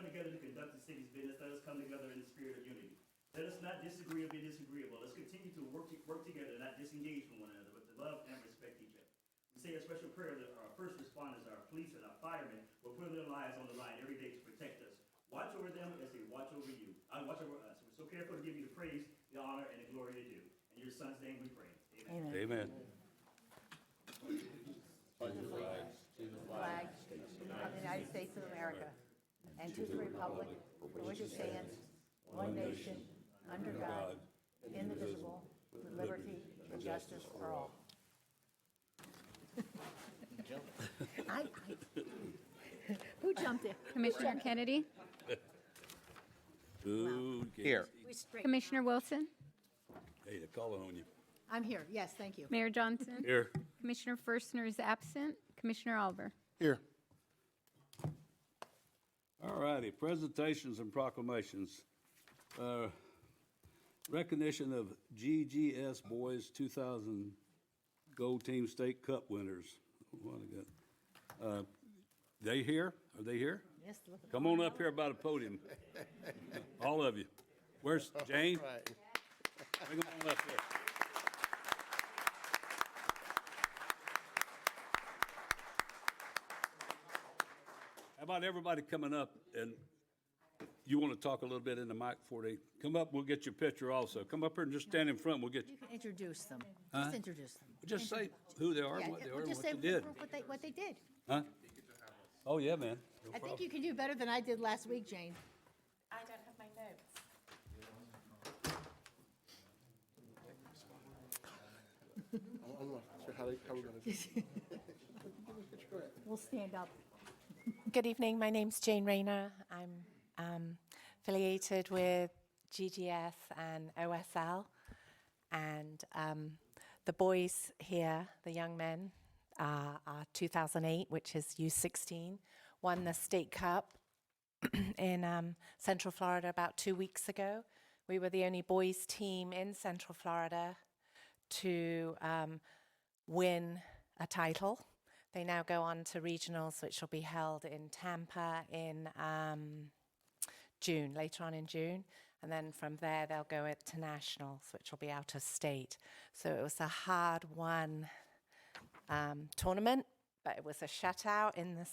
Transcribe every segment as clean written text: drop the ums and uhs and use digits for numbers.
come together to conduct the city's business, let us come together in the spirit of unity. Let us not disagree or be disagreeable. Let's continue to work together, not disengage from one another, but to love and respect each other. We say a special prayer that our first responders, our police and our firemen, will put their lives on the line every day to protect us. Watch over them as they watch over you. Watch over us. We're so careful to give you the praise, the honor, and the glory to do. In your son's name we pray. Amen. Amen. flag of the United States of America and to the republic for which it stands, one nation, under God, indivisible, with liberty and justice for all. Who jumped in? Commissioner Kennedy, Ooh, Here. Commissioner Wilson, Hey, they're calling on you. I'm here, yes, thank you. Mayor Johnson, Here. Commissioner Firstner is absent, Commissioner Oliver. Here. All righty, presentations and proclamations. Recognition of GGS Boys 2000 Gold Team State Cup winners. What I got? They here? Are they here? Yes, look. Come on up here by the podium. All of you. Where's Jane? Right. Bring them on up here. How about everybody coming up, and you want to talk a little bit in the mic before they come up, we'll get your picture also. Come up here and just stand in front, we'll get you. You can introduce them, just introduce them. Just say who they are, Yeah, what they are, we'll and just what say they did. what they did. Huh? Oh, yeah, man. No I think problem. you can do better than I did last week, Jane. I don't have my notes. I'm not sure how we're going to do it. We'll stand up. Good evening. My name's Jane Rayner. I'm affiliated with GGS and OSL. And the boys here, the young men, are 2008, which is U16, won the state cup in Central Florida about 2 weeks ago. We were the only boys team in Central Florida to win a title. They now go on to regionals, which will be held in Tampa in June, later on in June. And then from there, they'll go to nationals, which will be out of state. So it was a hard-won tournament, but it was a shutout in the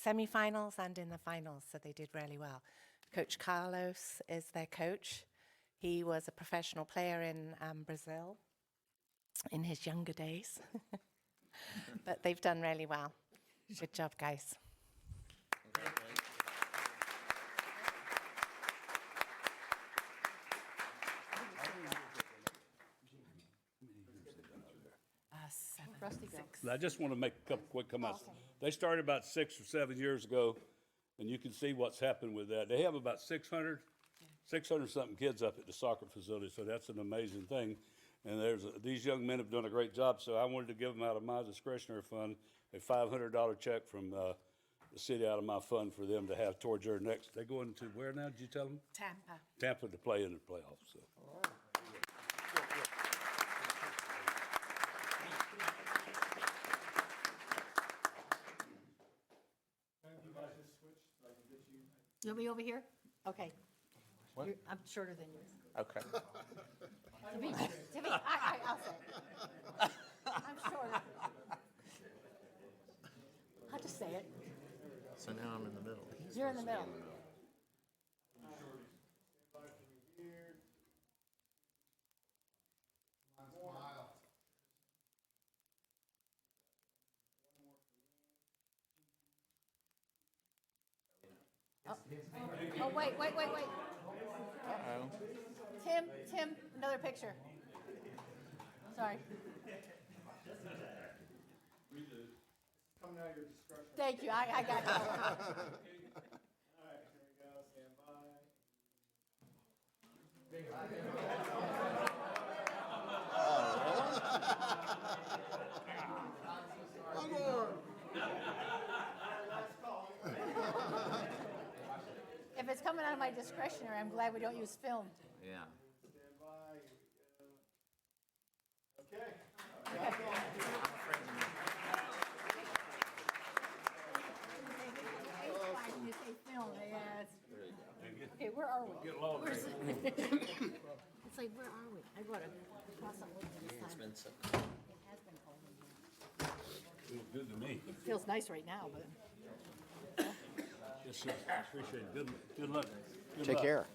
semifinals and in the finals, so they did really well. Coach Carlos is their coach. He was a professional player in Brazil in his younger days. But they've done really well. Good job, guys. I just want to make a couple quick comments. They started about 6 or 7 years ago, and you can see what's happened with that. They have about 600 something kids up at the soccer facility, so that's an amazing thing. And these young men have done a great job, so I wanted to give them out of my discretionary fund a $500 check from the city out of my fund for them to have towards their next. They going to where now? Did you tell them? Tampa. Tampa to play in the playoffs. So. You want me over here? Okay. I'm shorter than you. Okay. To me, I'll say. I'm shorter. I'll just say it. So now I'm in the middle. You're in the middle. Oh, wait. Uh-oh. Tim, another picture. Sorry. Coming out of your discretion. Thank you, I got you. All right, here we go, stand by. If it's coming out of my discretionary, I'm glad we don't use film. Yeah. Stand by, here we go. Okay. You say film, yeah, Get lost. It's like, where are we? I gotta cross up with this time. It has been cold in here. Feels good to me. It feels nice right now, but. Yes, sir. Appreciate it. Good luck. Good Take luck. care.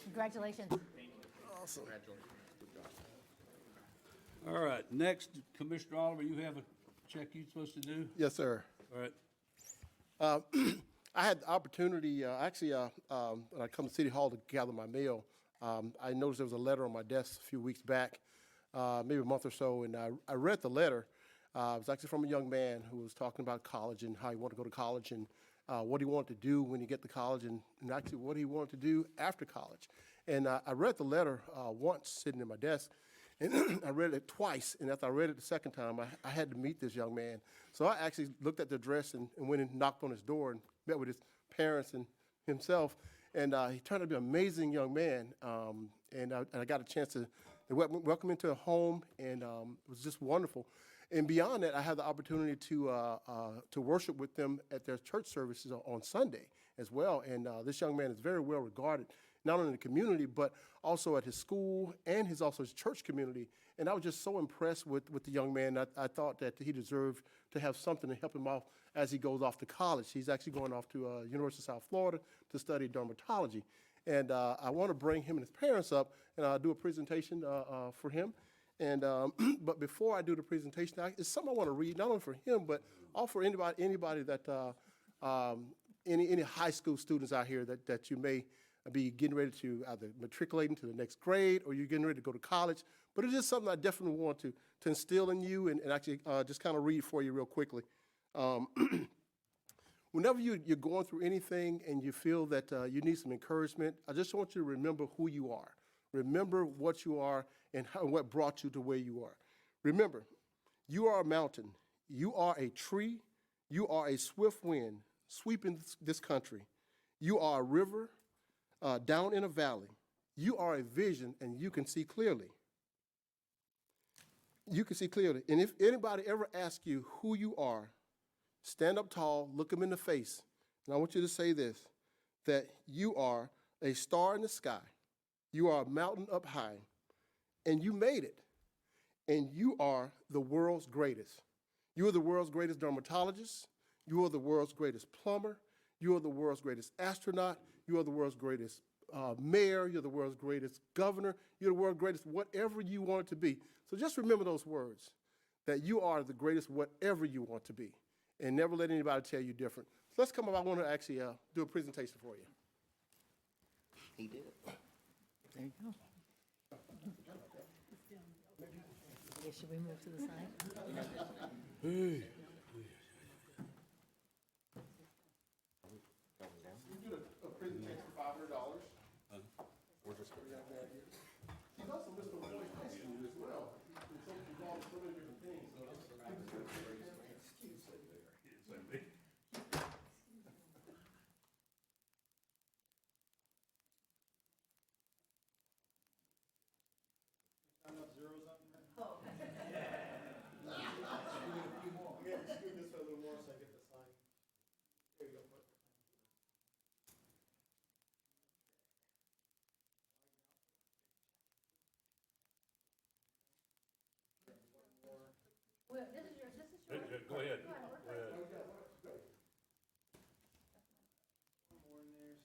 Congratulations. Awesome. All right, next, Commissioner Oliver, you have a check you're supposed to do? Yes, sir. All right. I had the opportunity, when I come to City Hall to gather my mail, I noticed there was a letter on my desk a few weeks back, maybe a month or so, and I read the letter. It was actually from a young man who was talking about college and how he wanted to go to college and what he wanted to do when he get to college and actually what he wanted to do after college. And I read the letter once sitting in my desk, and I read it twice, and after I read it the second time, I had to meet this young man. So I actually looked at the address and went and knocked on his door and met with his parents and himself, and he turned out to be an amazing young man, and I got a chance to welcome him into a home, and it was just wonderful. And beyond that, I had the opportunity to worship with them at their church services on Sunday as well, and this young man is very well regarded, not only in the community, but also at his school and his church community. And I was just so impressed with the young man. I thought that he deserved to have something to help him out as he goes off to college. He's actually going off to University of South Florida to study dermatology. And I want to bring him and his parents up and do a presentation for him. And but before I do the presentation, it's something I want to read, not only for him, but also for anybody that any high school students out here that you may be getting ready to either matriculate into the next grade or you're getting ready to go to college. But it is something I definitely want to instill in you and actually just kind of read for you real quickly. Whenever you're going through anything and you feel that you need some encouragement, I just want you to remember who you are. Remember what you are and what brought you to where you are. Remember, you are a mountain. You are a tree. You are a swift wind sweeping this country. You are a river down in a valley. You are a vision, and you can see clearly. You can see clearly. And if anybody ever asks you who you are, stand up tall, look them in the face, and I want you to say this, that you are a star in the sky. You are a mountain up high, and you made it, and you are the world's greatest. You are the world's greatest dermatologist. You are the world's greatest plumber. You are the world's greatest astronaut. You are the world's greatest mayor. You're the world's greatest governor. You're the world's greatest whatever you want it to be. So just remember those words, that you are the greatest whatever you want to be, and never let anybody tell you different. So let's come up. I want to actually do a presentation for you. He did it. There you go. Yeah, should we move to the side? We did a presentation for $500. We're just going to have that here. He's also Mr. Roy High School as well. He's involved in so many different things. Enough zeros on there? Oh. Okay, scoot this way a little more so I get the sign. There you go. Well, this is yours. This is Go ahead. Go ahead. One more in there.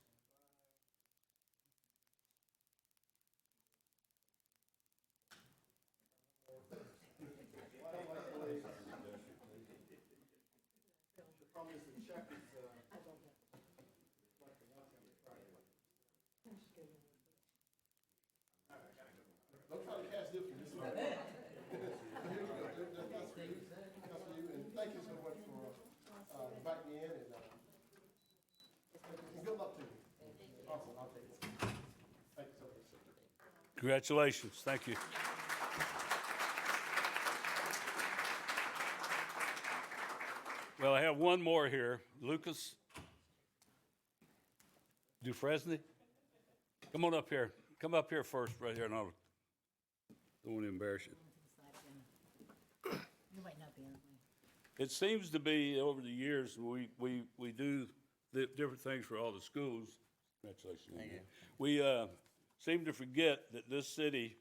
The problem is the check is, Don't try to cash this one. This is here you go. That's for you. That's for you. And thank you so much for inviting me in. And good luck to you. Awesome. I'll take it. Thank you so much. Congratulations. Thank you. Well, I have one more here. Lucas Dufresne. Come on up here. Come up here first, right here, and I'll don't want to embarrass you. You might not be in the way. It seems to be over the years we do different things for all the schools. Congratulations. Thank you. We seem to forget that this city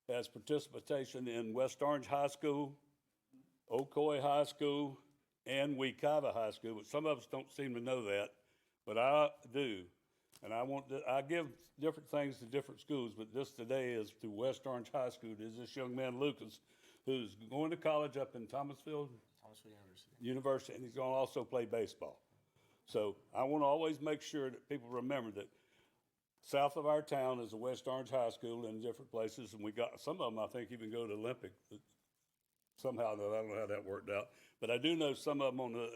has participation in West Orange High School, Ocoee High School, and Wekiva High School, but some of us don't seem to know that, but I do. And I give different things to different schools, but this today is to West Orange High School. There's this young man, Lucas, who's going to college up in Thomasville University, and he's going to also play baseball. So I want to always make sure that people remember that south of our town is a West Orange High School in different places, and we got some of them, I think, even go to Olympic. Somehow, though, I don't know how that worked out. But I do know some of them on the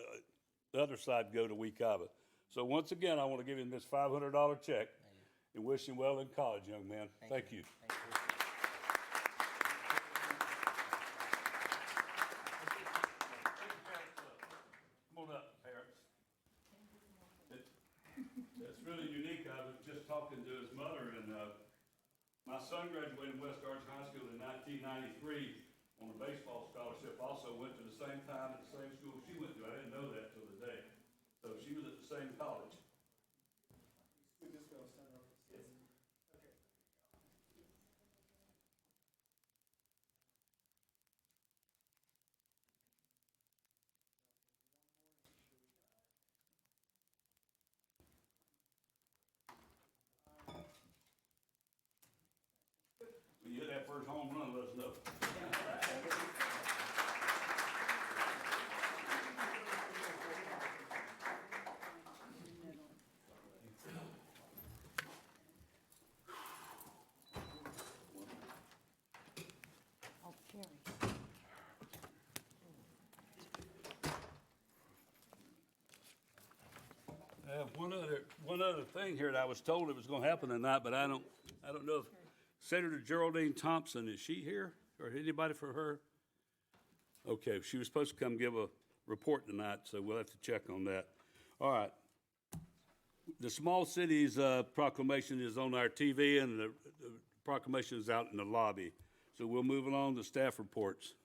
other side go to Wekiva. So once again, I want to give him this $500 check and wish him well in college, young man. Thank you. Come on up, parents. It's really unique. I was just talking to his mother, and my son graduated West Orange High School in 1993 on a baseball scholarship. Also went to the same time at the same school she went to. I didn't know that till today. So she was at the same college. We just go center up. Yes. Okay. When you hit that first home run, let us know. Oh, Jerry. I have one other thing here that I was told it was going to happen tonight, but I don't know if Senator Geraldine Thompson, is she here, or anybody for her? Okay, she was supposed to come give a report tonight, so we'll have to check on that. All right. The small cities proclamation is on our TV, and the proclamation is out in the lobby. So we'll move along to staff reports.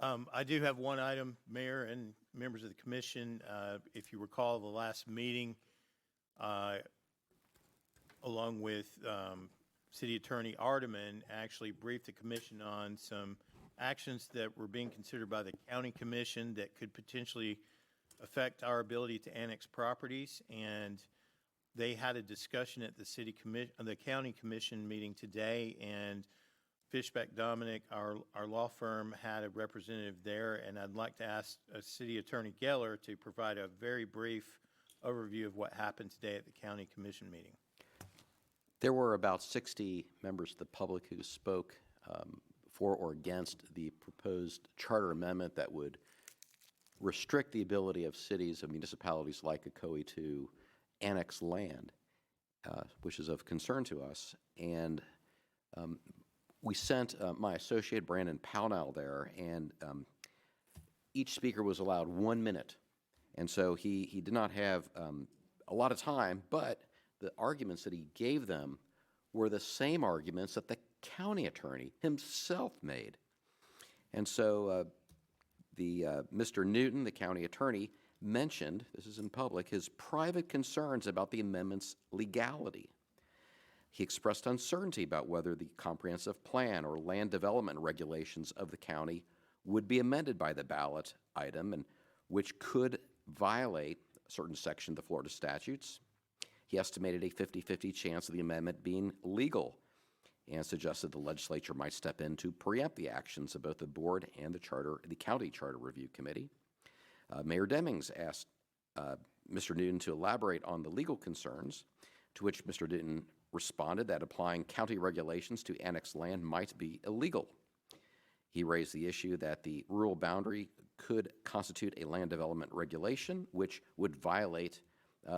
I do have one item, Mayor and members of the commission. If you recall, the last meeting, along with City Attorney Ardeman, actually briefed the commission on some actions that were being considered by the county commission that could potentially affect our ability to annex properties. And they had a discussion at the county commission meeting today, and Fishback Dominic, our law firm, had a representative there, and I'd like to ask City Attorney Geller to provide a very brief overview of what happened today at the county commission meeting. There were about 60 members of the public who spoke for or against the proposed charter amendment that would restrict the ability of cities and municipalities like Ocoee to annex land, which is of concern to us. And we sent my associate, Brandon Pownell, there, and each speaker was allowed 1 minute. And so he did not have a lot of time, but the arguments that he gave them were the same arguments that the county attorney himself made. And so Mr. Newton, the county attorney, mentioned, this is in public, his private concerns about the amendment's legality. He expressed uncertainty about whether the comprehensive plan or land development regulations of the county would be amended by the ballot item, and which could violate a certain section of the Florida statutes. He estimated a 50-50 chance of the amendment being legal and suggested the legislature might step in to preempt the actions of both the board and the county charter review committee. Mayor Demings asked Mr. Newton to elaborate on the legal concerns, to which Mr. Newton responded that applying county regulations to annexed land might be illegal. He raised the issue that the rural boundary could constitute a land development regulation, which would violate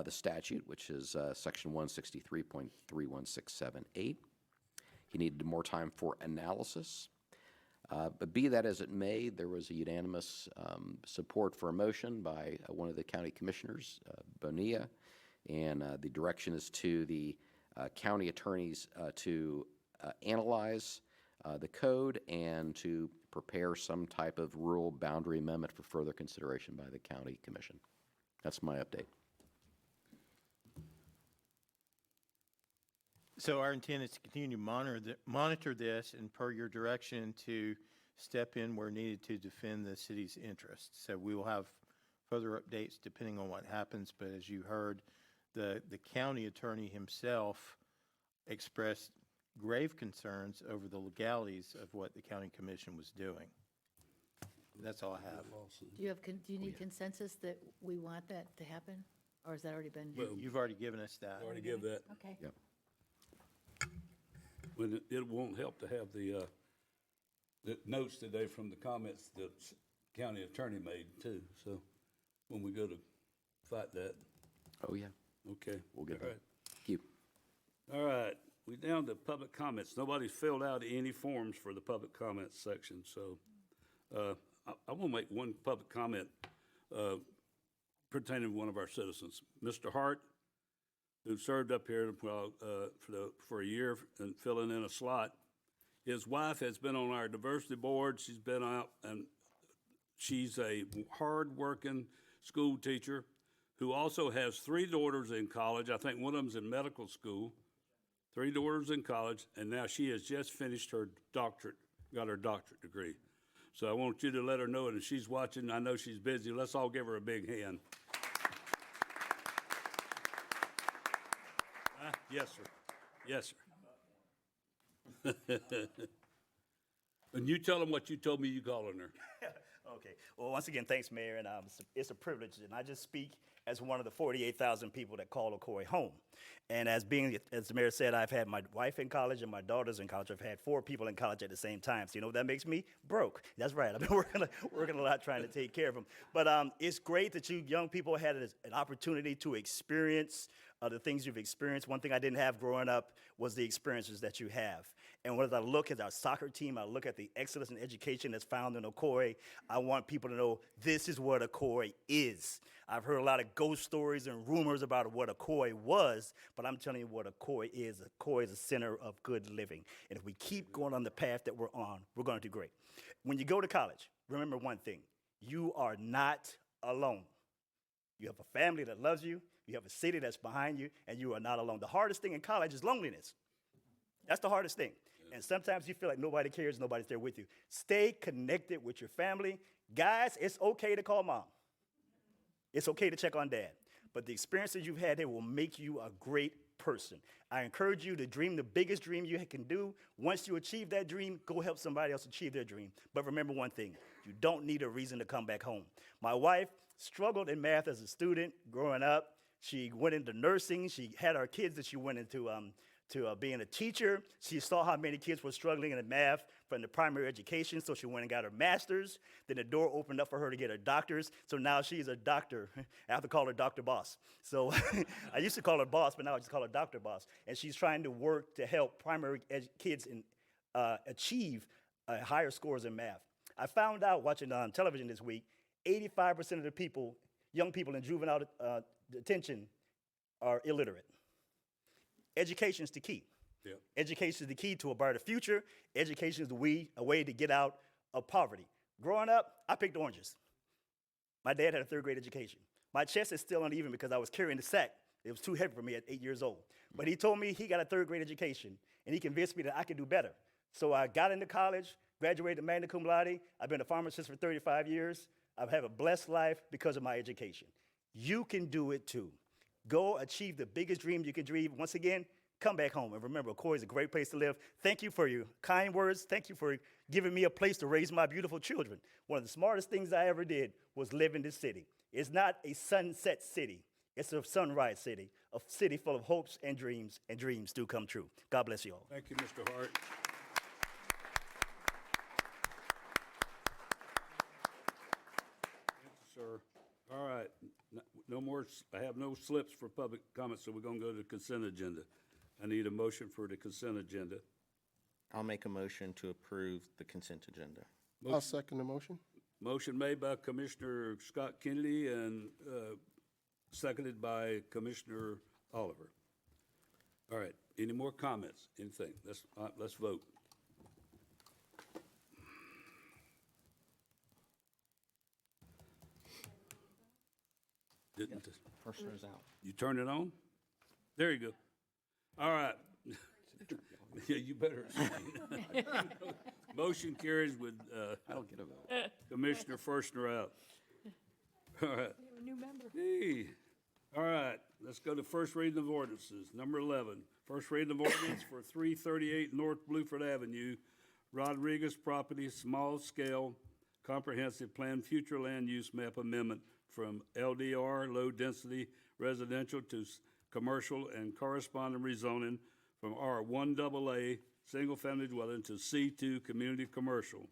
the statute, which is section 163.31678. He needed more time for analysis. But be that as it may, there was a unanimous support for a motion by one of the county commissioners, Bonilla, and the direction is to the county attorneys to analyze the code and to prepare some type of rural boundary amendment for further consideration by the county commission. That's my update. So our intent is to continue to monitor this and per your direction to step in where needed to defend the city's interests. So we will have further updates depending on what happens, but as you heard, the county attorney himself expressed grave concerns over the legalities of what the county commission was doing. That's all I have. Do you need consensus that we want that to happen? Or has that already been? You've already given us that. Already give that. Okay. Yep. But it won't help to have the notes today from the comments the county attorney made too. So when we go to fight that, Oh, yeah. okay. We'll get All that. right. Thank you. All right, we down to public comments. Nobody's filled out any forms for the public comments section, so I want to make one public comment pertaining to one of our citizens, Mr. Hart, who served up here for a year and filling in a slot. His wife has been on our diversity board. She's been out, and she's a hard-working school teacher who also has 3 daughters in college. I think one of them's in medical school. 3 daughters in college, and now she has just finished her doctorate, got her doctorate degree. So I want you to let her know, and if she's watching, I know she's busy. Let's all give her a big hand. Yes, sir. Yes, sir. And you tell them what you told me you calling her. Okay. Well, once again, thanks, Mayor, and it's a privilege, and I just speak as one of the 48,000 people that call Ocoee home. And as the mayor said, I've had my wife in college and my daughters in college. I've had 4 people in college at the same time. So you know what that makes me? Broke. That's right. I've been working a lot trying to take care of them. But it's great that you young people had an opportunity to experience the things you've experienced. One thing I didn't have growing up was the experiences that you have. And when I look at our soccer team, I look at the excellence in education that's found in Ocoee, I want people to know this is what Ocoee is. I've heard a lot of ghost stories and rumors about what Ocoee was, but I'm telling you what Ocoee is. Ocoee is a center of good living. And if we keep going on the path that we're on, we're going to do great. When you go to college, remember one thing. You are not alone. You have a family that loves you. You have a city that's behind you, and you are not alone. The hardest thing in college is loneliness. That's the hardest thing. And sometimes you feel like nobody cares, nobody's there with you. Stay connected with your family. Guys, it's okay to call mom. It's okay to check on dad. But the experiences you've had here will make you a great person. I encourage you to dream the biggest dream you can do. Once you achieve that dream, go help somebody else achieve their dream. But remember one thing, you don't need a reason to come back home. My wife struggled in math as a student growing up. She went into nursing. She had our kids that she went into being a teacher. She saw how many kids were struggling in math from the primary education, so she went and got her master's. Then the door opened up for her to get her doctor's, so now she's a doctor. I have to call her Dr. Boss. So I used to call her Boss, but now I just call her Dr. Boss. And she's trying to work to help primary kids achieve higher scores in math. I found out watching television this week, 85% of the people, young people in juvenile detention, are illiterate. Education is the key. Yeah. Education is the key to a brighter future. Education is a way to get out of poverty. Growing up, I picked oranges. My dad had a 3rd grade education. My chest is still uneven because I was carrying the sack. It was too heavy for me at 8 years old. But he told me he got a 3rd grade education, and he convinced me that I could do better. So I got into college, graduated magna cum laude. I've been a pharmacist for 35 years. I've had a blessed life because of my education. You can do it too. Go achieve the biggest dream you can dream. Once again, come back home. And remember, Ocoee is a great place to live. Thank you for your kind words. Thank you for giving me a place to raise my beautiful children. One of the smartest things I ever did was live in this city. It's not a sunset city. It's a sunrise city, a city full of hopes and dreams do come true. God bless you all. Thank you, Mr. Hart. Thank you, sir. All right. No more, I have no slips for public comments, so we're going to go to the consent agenda. I need a motion for the consent agenda. I'll make a motion to approve the consent agenda. I'll second the motion. Motion made by Commissioner Scott Kennedy and seconded by Commissioner Oliver. All right, any more comments, anything? Let's vote. Didn't Cursor is out. you turn it on? There you go. All right. Yeah, you better abstain. Motion carries with I don't get a vote. Commissioner Forstner out. All right. New member. Hey. All right, let's go to first reading of ordinances. Number 11, first reading of ordinance for 338 North Bluford Avenue, Rodriguez property, small scale, comprehensive plan, future land use map amendment from LDR, low density residential to commercial and corresponding rezoning from R1AA, single family dwelling to C2, community commercial.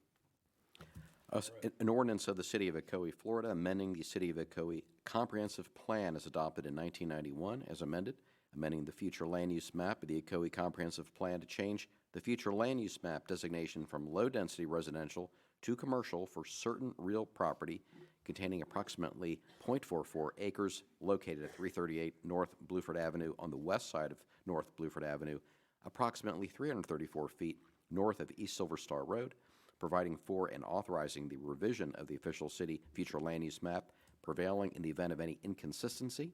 An ordinance of the City of Ocoee, Florida, amending the City of Ocoee Comprehensive Plan as adopted in 1991 as amended, amending the future land use map of the Ocoee Comprehensive Plan to change the future land use map designation from low-density residential to commercial for certain real property containing approximately .44 acres located at 338 North Bluford Avenue on the west side of North Bluford Avenue, approximately 334 feet north of East Silver Star Road, providing for and authorizing the revision of the official city future land use map, prevailing in the event of any inconsistency,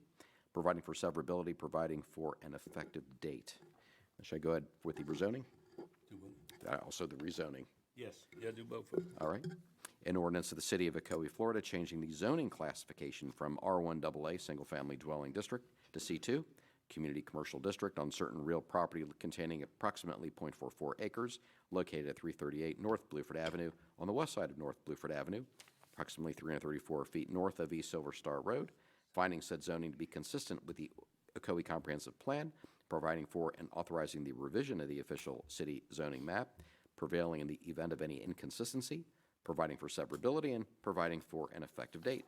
providing for severability, providing for an effective date. Should I go ahead with the rezoning? Also the rezoning. Yes, yeah, do both of them. All right. An ordinance of the City of Ocoee, Florida, changing the zoning classification from R1AA, single-family dwelling district, to C2, community commercial district on certain real property containing approximately .44 acres located at 338 North Bluford Avenue on the west side of North Bluford Avenue, approximately 334 feet north of East Silver Star Road, finding said zoning to be consistent with the Ocoee Comprehensive Plan, providing for and authorizing the revision of the official city zoning map, prevailing in the event of any inconsistency, providing for severability, and providing for an effective date.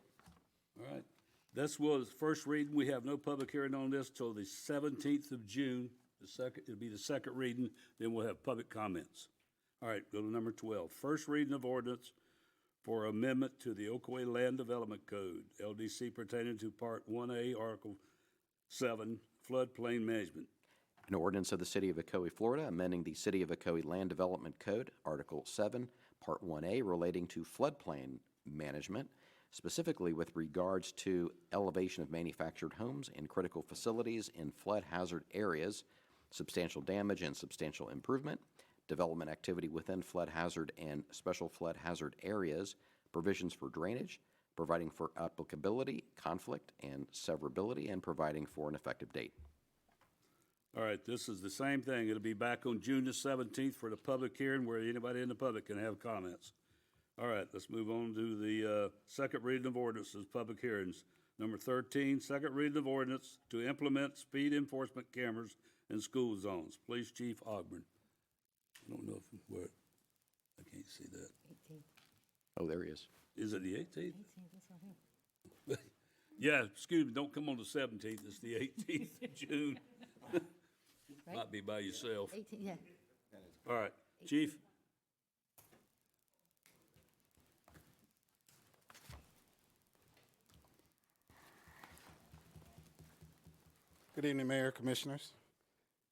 All right. This was first reading. We have no public hearing on this till the 17th of June. It'll be the second reading, then we'll have public comments. All right, go to number 12. First reading of ordinance for amendment to the Ocoee Land Development Code, LDC pertaining to Part 1A, Article 7, floodplain management. An ordinance of the City of Ocoee, Florida, amending the City of Ocoee Land Development Code, Article 7, Part 1A, relating to floodplain management, specifically with regards to elevation of manufactured homes and critical facilities in flood hazard areas, substantial damage and substantial improvement, development activity within flood hazard and special flood hazard areas, provisions for drainage, providing for applicability, conflict, and severability, and providing for an effective date. All right, this is the same thing. It'll be back on June the 17th for the public hearing where anybody in the public can have comments. All right, let's move on to the second reading of ordinances, public hearings. Number 13, second reading of ordinance to implement speed enforcement cameras in school zones. Police Chief Ogburn. I don't know if, where, I can't see that. 18th. Oh, there he is. Is it the 18th? 18th, that's on here. Yeah, excuse me, don't come on the 17th, it's the 18th of June. Might be by yourself. 18th, yeah. All right, Chief? Good evening, Mayor, Commissioners.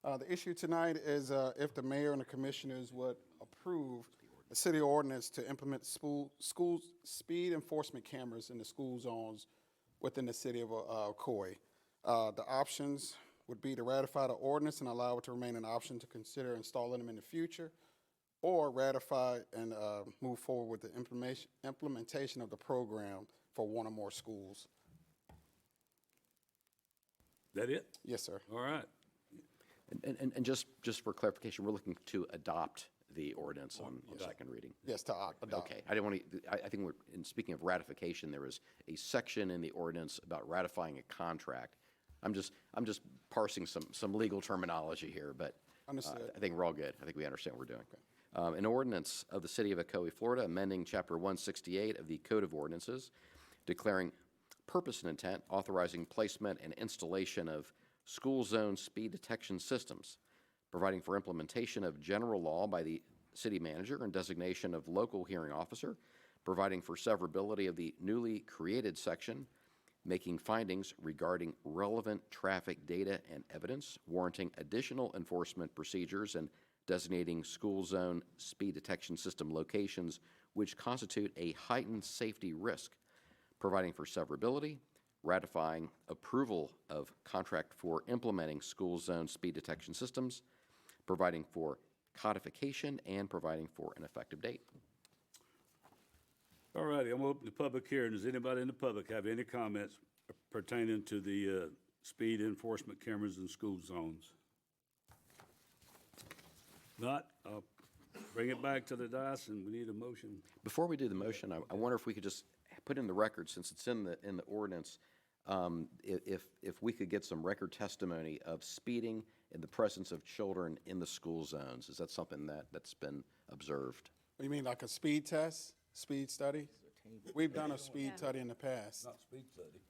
The issue tonight is if the mayor and the commissioners would approve a city ordinance to implement school speed enforcement cameras in the school zones within the city of Ocoee. The options would be to ratify the ordinance and allow it to remain an option to consider installing them in the future, or ratify and move forward with the implementation of the program for one or more schools. That it? Yes, sir. All right. And just for clarification, we're looking to adopt the ordinance on second reading. Yes, to adopt. Okay, I didn't want to, I think in speaking of ratification, there is a section in the ordinance about ratifying a contract. I'm just parsing some legal terminology here, but Understood. I think we're all good. I think we understand what we're doing. An ordinance of the City of Ocoee, Florida, amending Chapter 168 of the Code of Ordinances, declaring purpose and intent, authorizing placement and installation of school zone speed detection systems, providing for implementation of general law by the city manager and designation of local hearing officer, providing for severability of the newly created section, making findings regarding relevant traffic data and evidence, warranting additional enforcement procedures, and designating school zone speed detection system locations which constitute a heightened safety risk, providing for severability, ratifying approval of contract for implementing school zone speed detection systems, providing for codification and providing for an effective date. All righty, I'm gonna open the public hearing. Does anybody in the public have any comments pertaining to the speed enforcement cameras in school zones? Not, I'll bring it back to the dais, and we need a motion. Before we do the motion, I wonder if we could just put in the record, since it's in the ordinance, if we could get some record testimony of speeding in the presence of children in the school zones. Is that something that's been observed? You mean like a speed test, speed study? We've done a speed study in the past. Not speed study.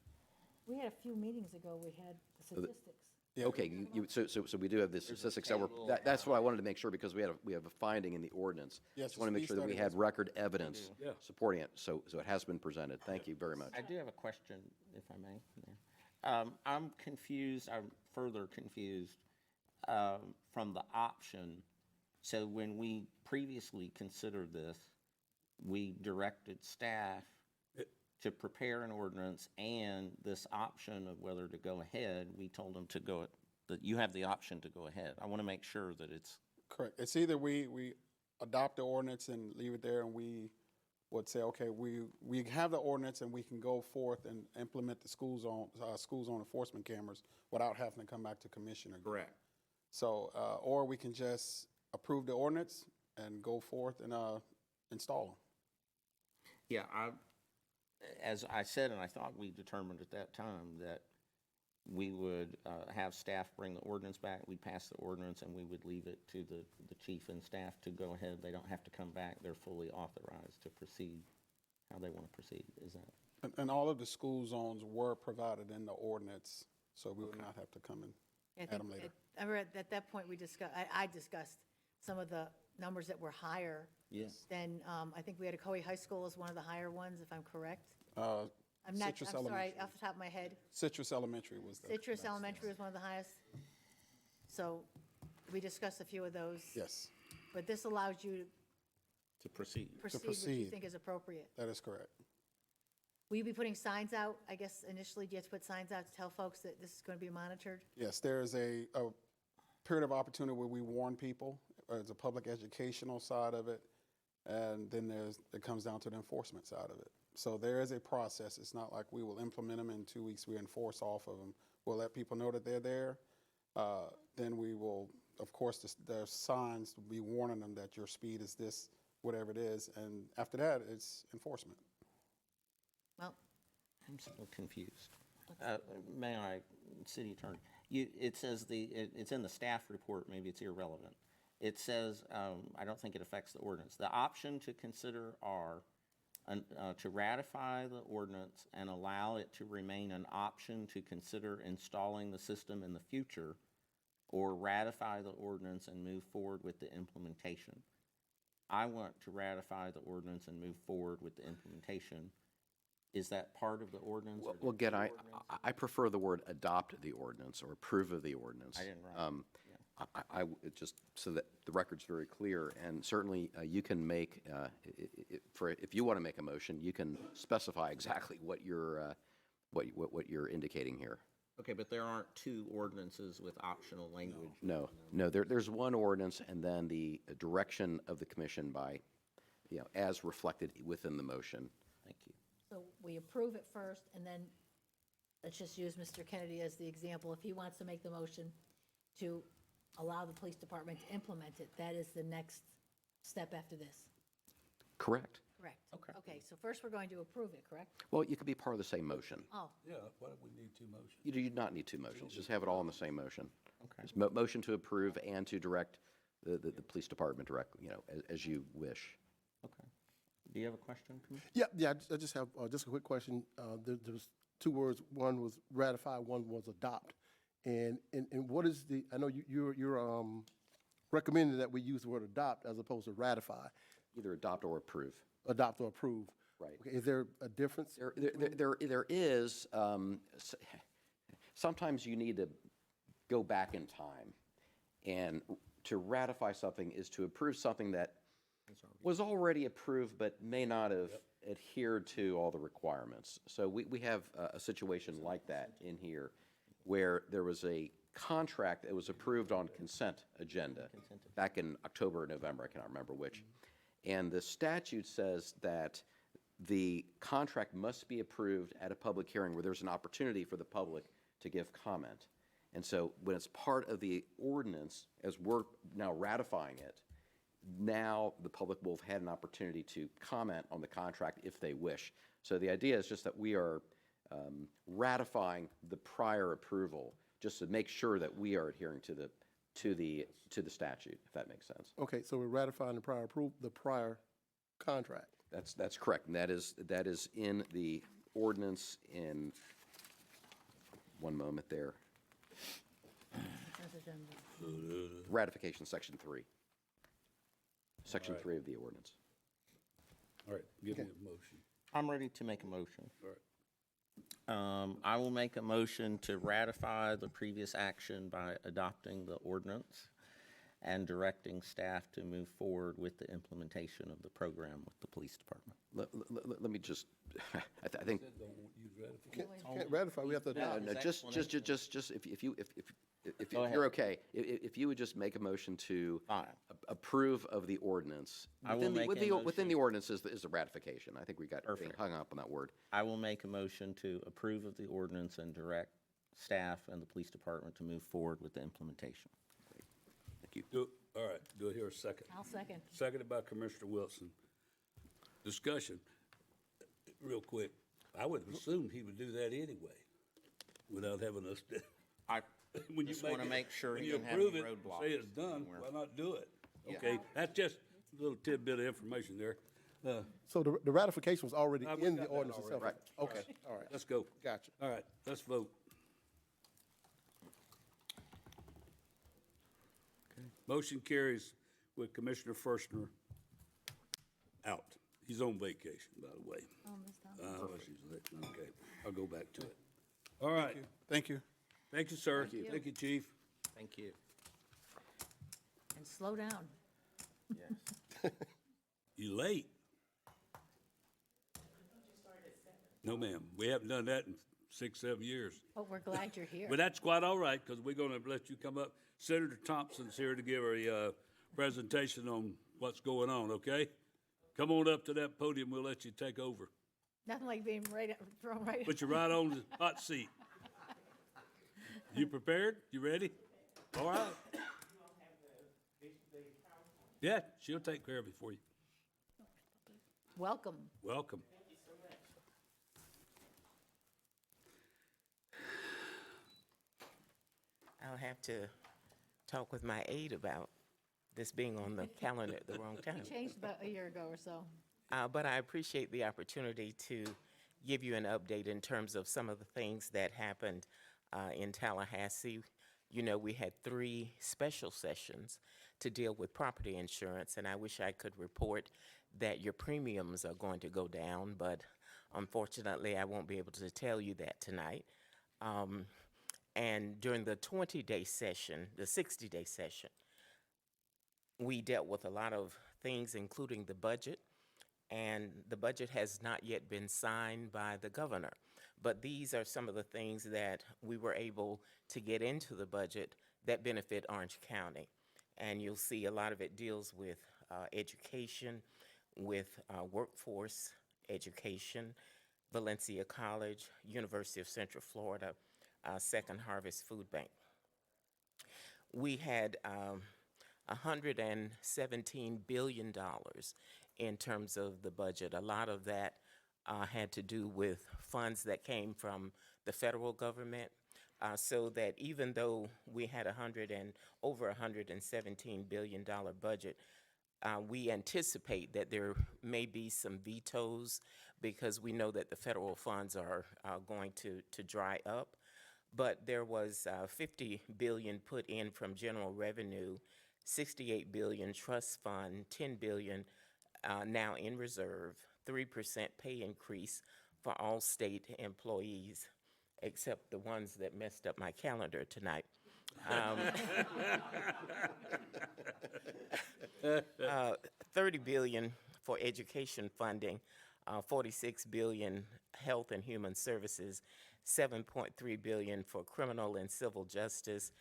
We had a few meetings ago, we had the statistics. Okay, so we do have the statistics that were, that's what I wanted to make sure, because we have a finding in the ordinance. Yes, Just want to the make speed sure that we study had was- record evidence Yeah. supporting it, so it has been presented. Thank you very much. I do have a question, if I may. I'm confused, I'm further confused from the option. So when we previously considered this, we directed staff to prepare an ordinance, and this option of whether to go ahead, we told them to go, that you have the option to go ahead. I want to make sure that it's, Correct. It's either we adopt the ordinance and leave it there, and we would say, okay, we have the ordinance and we can go forth and implement the school zone enforcement cameras without having to come back to commission again. Correct. So, or we can just approve the ordinance and go forth and install them. yeah, as I said, and I thought we determined at that time that we would have staff bring the ordinance back, we'd pass the ordinance, and we would leave it to the chief and staff to go ahead. They don't have to come back. They're fully authorized to proceed how they want to proceed. Is that? And all of the school zones were provided in the ordinance, so we would not have to come and I add think them later. I remember at that point, I discussed some of the numbers that were higher. Yes. Than, I think we had Ocoee High School as one of the higher ones, if I'm correct. I'm Citrus sorry, Elementary. off the top of my head. Citrus Elementary was the. Citrus Elementary was one of the highest. So we discussed a few of those. Yes, But this allows you To proceed. to proceed what you proceed. think is appropriate. that is correct. Will you be putting signs out? I guess initially, do you have to put signs out to tell folks that this is going to be monitored? Yes, there is a period of opportunity where we warn people. There's a public educational side of it, and then it comes down to the enforcement side of it. So there is a process. It's not like we will implement them in 2 weeks, we enforce off of them. We'll let people know that they're there. Then we will, of course, there's signs to be warning them that your speed is this, whatever it is, and after that, it's enforcement. Well, I'm still confused. May I, City Attorney? It says it's in the staff report, maybe it's irrelevant. It says, I don't think it affects the ordinance. The option to consider are to ratify the ordinance and allow it to remain an option to consider installing the system in the future, or ratify the ordinance and move forward with the implementation. I want to ratify the ordinance and move forward with the implementation. Is that part of the ordinance? or Well, again, the I ordinance? prefer the word adopt the ordinance or approve of the ordinance. I didn't write it, It just so that the record's very clear, and certainly you can make, if you want to make a motion, you can specify exactly what you're indicating here. Okay, but there aren't two ordinances with optional language. No, there's one ordinance, and then the direction of the commission by, as reflected within the motion. Thank you. so we approve it first, and then let's just use Mr. Kennedy as the example. If he wants to make the motion to allow the police department to implement it, that is the next step after this. Correct. Correct. Okay. Okay, so first we're going to approve it, correct? Well, you could be part of the same motion. Oh, Yeah, why don't we need two motions? You do not need two motions, just have it all in the same motion. Okay. Just motion to approve and to direct the police department directly, as you wish. Okay. Do you have a question, Commissioner? Yeah, I just have just a quick question. There was two words. One was ratify, one was adopt. And what is I know you're recommending that we use the word adopt as opposed to ratify. Either adopt or approve. Adopt or approve. Right. Okay, is there a difference? There is, sometimes you need to go back in time, and to ratify something is to approve something that was already approved but may not have adhered to all the requirements. So we have a situation like that in here, where there was a contract that was approved on consent agenda back in October or November, I cannot remember which. And the statute says that the contract must be approved at a public hearing where there's an opportunity for the public to give comment. And so when it's part of the ordinance, as we're now ratifying it, now the public will have had an opportunity to comment on the contract if they wish. So the idea is just that we are ratifying the prior approval, just to make sure that we are adhering to the statute, if that makes sense. Okay, so we're ratifying the prior contract. That's correct, and that is in the ordinance in, one moment there, ratification, section 3. Section 3 of the ordinance. All right, give me a motion. I'm ready to make a motion. All right. I will make a motion to ratify the previous action by adopting the ordinance and directing staff to move forward with the implementation of the program with the police department. Let me just, I think, Can't ratify, we have to adopt. no, just, if Go ahead. you're okay, if you would just make a motion to Fine. approve of the ordinance. I will make a Within the motion. ordinance is the ratification. I think we got being Perfect. hung up on that word. I will make a motion to approve of the ordinance and direct staff and the police department to move forward with the implementation. Thank you. All right, do I hear a second? I'll second. Seconded by Commissioner Wilson. Discussion, real quick. I would have assumed he would do that anyway, without having us. I When you just want to make sure when he you doesn't have any approve it, roadblocks. say it's done, somewhere. why not do it? Okay, that's just a little tidbit of information there. So the ratification was already we in got the that ordinance already. itself? Right. Okay, all right. Let's go. Gotcha. All right, let's vote. Motion carries with Commissioner Firstner out. He's on vacation, by the way. Oh, Ms. Thompson. Okay, I'll go back to it. All right. Thank you. Thank you, sir. Thank you, Chief. Thank you. And slow down. You late? No, ma'am. We haven't done that in 6, 7 years. But we're glad you're here. But that's quite all right, because we're going to let you come up. Senator Thompson's here to give a presentation on what's going on, okay? Come on up to that podium. We'll let you take over. Nothing like being thrown right. Put you right on the hot seat. You prepared? You ready? All right. Yeah, she'll take care of it for you. Welcome. Welcome. I'll have to talk with my aide about this being on the calendar at the wrong time. Changed about a year ago or so. But I appreciate the opportunity to give you an update in terms of some of the things that happened in Tallahassee. You know, we had 3 special sessions to deal with property insurance, and I wish I could report that your premiums are going to go down, but unfortunately, I won't be able to tell you that tonight. And during the 20-day session, the 60-day session, we dealt with a lot of things, including the budget, and the budget has not yet been signed by the governor. But these are some of the things that we were able to get into the budget that benefit Orange County. And you'll see a lot of it deals with education, with workforce education, Valencia College, University of Central Florida, Second Harvest Food Bank. We had $117 billion in terms of the budget. A lot of that had to do with funds that came from the federal government, so that even though we had over $117 billion budget, we anticipate that there may be some vetoes because we know that the federal funds are going to dry up. But there was $50 billion put in from general revenue, $68 billion trust fund, $10 billion now in reserve, 3% pay increase for all state employees, except the ones that messed up my calendar tonight. $30 billion for education funding, $46 billion health and human services, $7.3 billion for criminal and civil justice,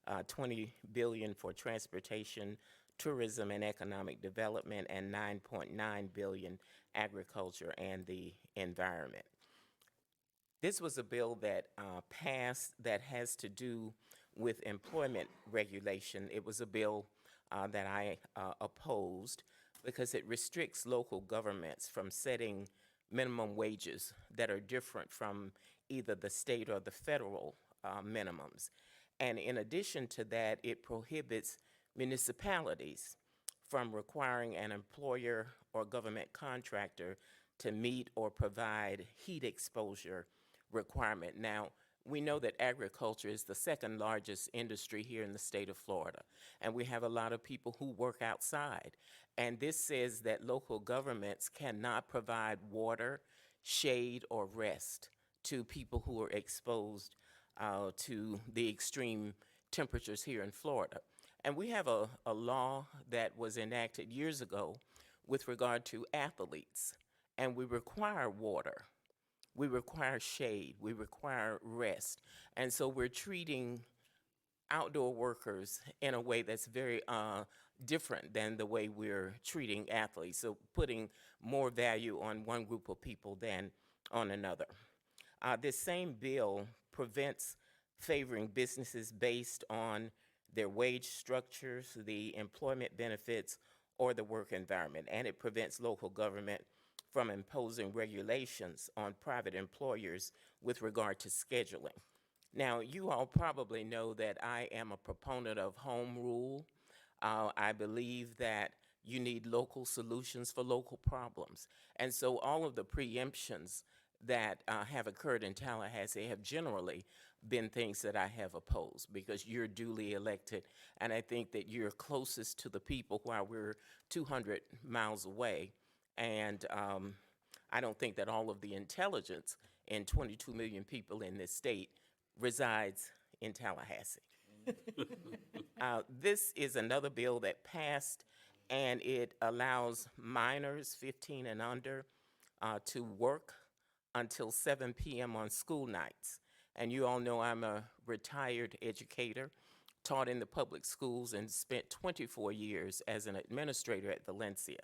$20 billion for transportation, tourism and economic development, and $9.9 billion agriculture and the environment. This was a bill that passed that has to do with employment regulation. It was a bill that I opposed because it restricts local governments from setting minimum wages that are different from either the state or the federal minimums. And in addition to that, it prohibits municipalities from requiring an employer or government contractor to meet or provide heat exposure requirement. Now, we know that agriculture is the second largest industry here in the state of Florida, and we have a lot of people who work outside. And this says that local governments cannot provide water, shade, or rest to people who are exposed to the extreme temperatures here in Florida. And we have a law that was enacted years ago with regard to athletes, and we require water. We require shade, we require rest. And so we're treating outdoor workers in a way that's very different than the way we're treating athletes. So putting more value on one group of people than on another. This same bill prevents favoring businesses based on their wage structures, the employment benefits, or the work environment. And it prevents local government from imposing regulations on private employers with regard to scheduling. Now, you all probably know that I am a proponent of home rule. I believe that you need local solutions for local problems. And so all of the preemptions that have occurred in Tallahassee have generally been things that I have opposed because you're duly elected, and I think that you're closest to the people while we're 200 miles away. And I don't think that all of the intelligence in 22 million people in this state resides in Tallahassee. This is another bill that passed, and it allows minors 15 and under to work until 7 p.m. on school nights. And you all know I'm a retired educator, taught in the public schools, and spent 24 years as an administrator at Valencia.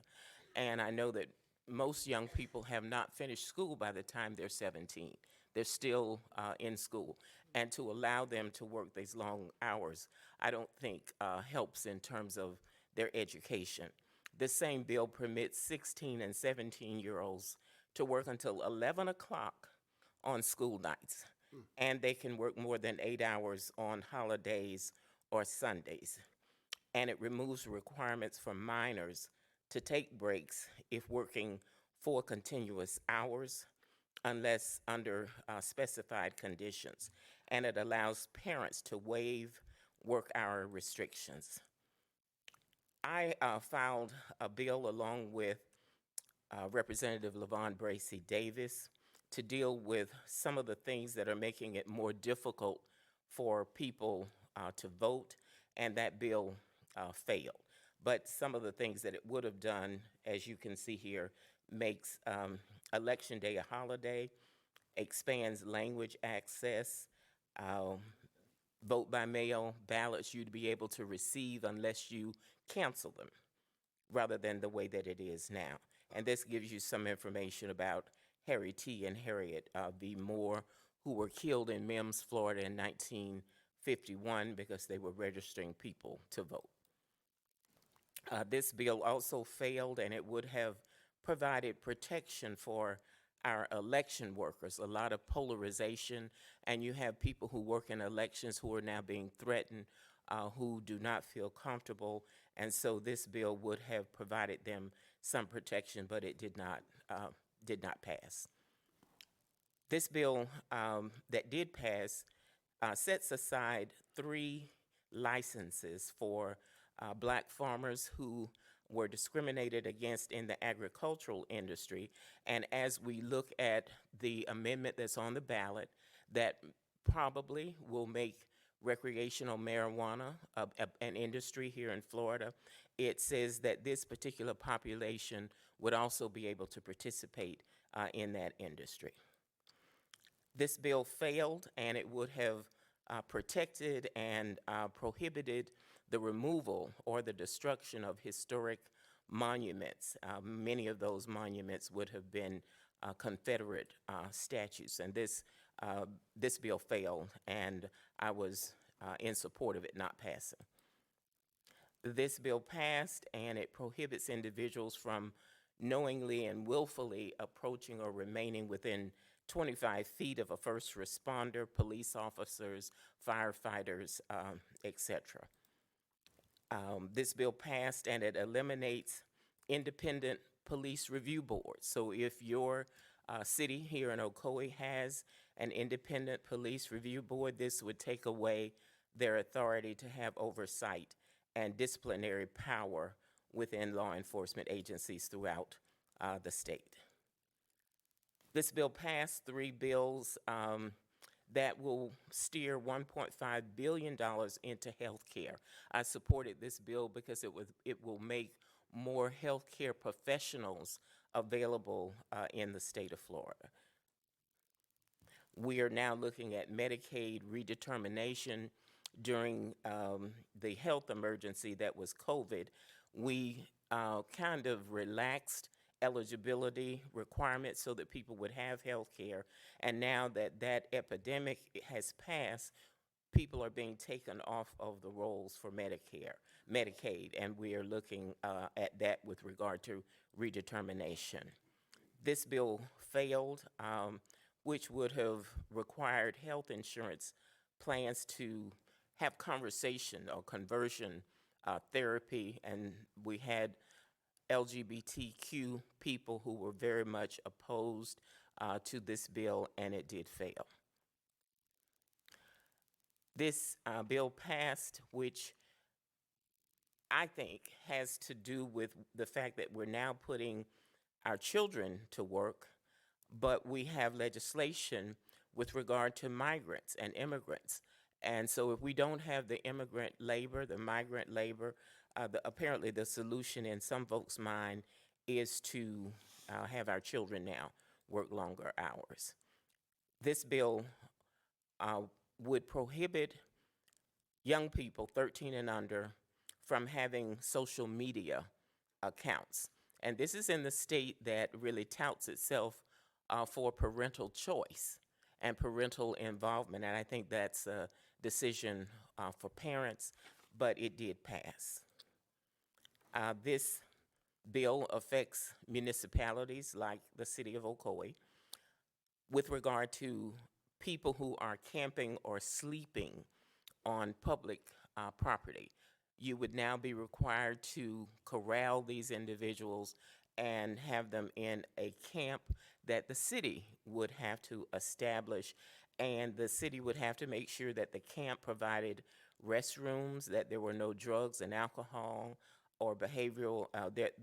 And I know that most young people have not finished school by the time they're 17. They're still in school. And to allow them to work these long hours, I don't think helps in terms of their education. This same bill permits 16 and 17-year-olds to work until 11 o'clock on school nights. And they can work more than 8 hours on holidays or Sundays. And it removes requirements for minors to take breaks if working 4 continuous hours, unless under specified conditions. And it allows parents to waive work hour restrictions. I filed a bill along with Representative LaVon Bracey Davis to deal with some of the things that are making it more difficult for people to vote, and that bill failed. But some of the things that it would have done, as you can see here, makes Election Day a holiday, expands language access, vote by mail ballots you'd be able to receive unless you cancel them, rather than the way that it is now. And this gives you some information about Harry T. and Harriet B. Moore, who were killed in Mims, Florida in 1951 because they were registering people to vote. This bill also failed, and it would have provided protection for our election workers. A lot of polarization, and you have people who work in elections who are now being threatened, who do not feel comfortable, and so this bill would have provided them some protection, but it did not pass. This bill that did pass sets aside 3 licenses for black farmers who were discriminated against in the agricultural industry. And as we look at the amendment that's on the ballot, that probably will make recreational marijuana an industry here in Florida, it says that this particular population would also be able to participate in that industry. This bill failed, and it would have protected and prohibited the removal or the destruction of historic monuments. Many of those monuments would have been Confederate statues, and this bill failed, and I was in support of it not passing. This bill passed, and it prohibits individuals from knowingly and willfully approaching or remaining within 25 feet of a first responder, police officers, firefighters, etc. This bill passed, and it eliminates independent police review boards. So if your city here in Ocoee has an independent police review board, this would take away their authority to have oversight and disciplinary power within law enforcement agencies throughout the state. This bill passed 3 bills that will steer $1.5 billion into health care. I supported this bill because it will make more health care professionals available in the state of Florida. We are now looking at Medicaid redetermination during the health emergency that was COVID. We kind of relaxed eligibility requirements so that people would have health care. And now that that epidemic has passed, people are being taken off of the rolls for Medicaid, and we are looking at that with regard to redetermination. This bill failed, which would have required health insurance plans to have conversation or conversion therapy, and we had LGBTQ people who were very much opposed to this bill, and it did fail. This bill passed, which I think has to do with the fact that we're now putting our children to work, but we have legislation with regard to migrants and immigrants. And so if we don't have the immigrant labor, the migrant labor, apparently the solution in some folks' mind is to have our children now work longer hours. This bill would prohibit young people 13 and under from having social media accounts. And this is in the state that really touts itself for parental choice and parental involvement. And I think that's a decision for parents, but it did pass. This bill affects municipalities like the city of Ocoee with regard to people who are camping or sleeping on public property. You would now be required to corral these individuals and have them in a camp that the city would have to establish, and the city would have to make sure that the camp provided restrooms, that there were no drugs and alcohol or behavioral,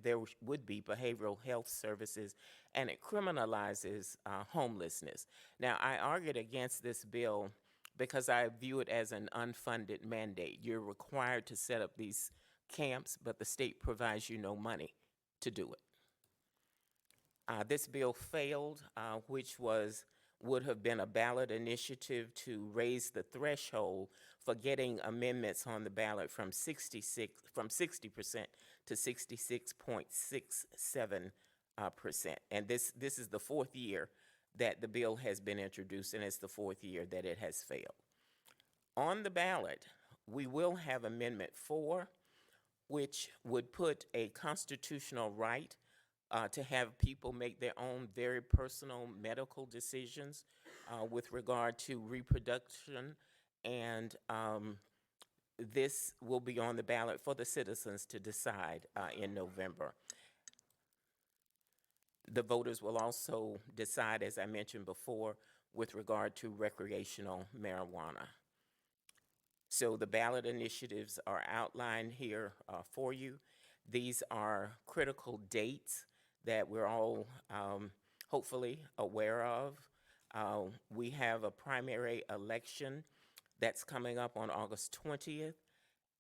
there would be behavioral health services, and it criminalizes homelessness. Now, I argued against this bill because I view it as an unfunded mandate. You're required to set up these camps, but the state provides you no money to do it. This bill failed, which would have been a ballot initiative to raise the threshold for getting amendments on the ballot from 60% to 66.67%. And this is the 4th year that the bill has been introduced, and it's the 4th year that it has failed. On the ballot, we will have Amendment 4, which would put a constitutional right to have people make their own very personal medical decisions with regard to reproduction, and this will be on the ballot for the citizens to decide in November. The voters will also decide, as I mentioned before, with regard to recreational marijuana. So the ballot initiatives are outlined here for you. These are critical dates that we're all hopefully aware of. We have a primary election that's coming up on August 20th,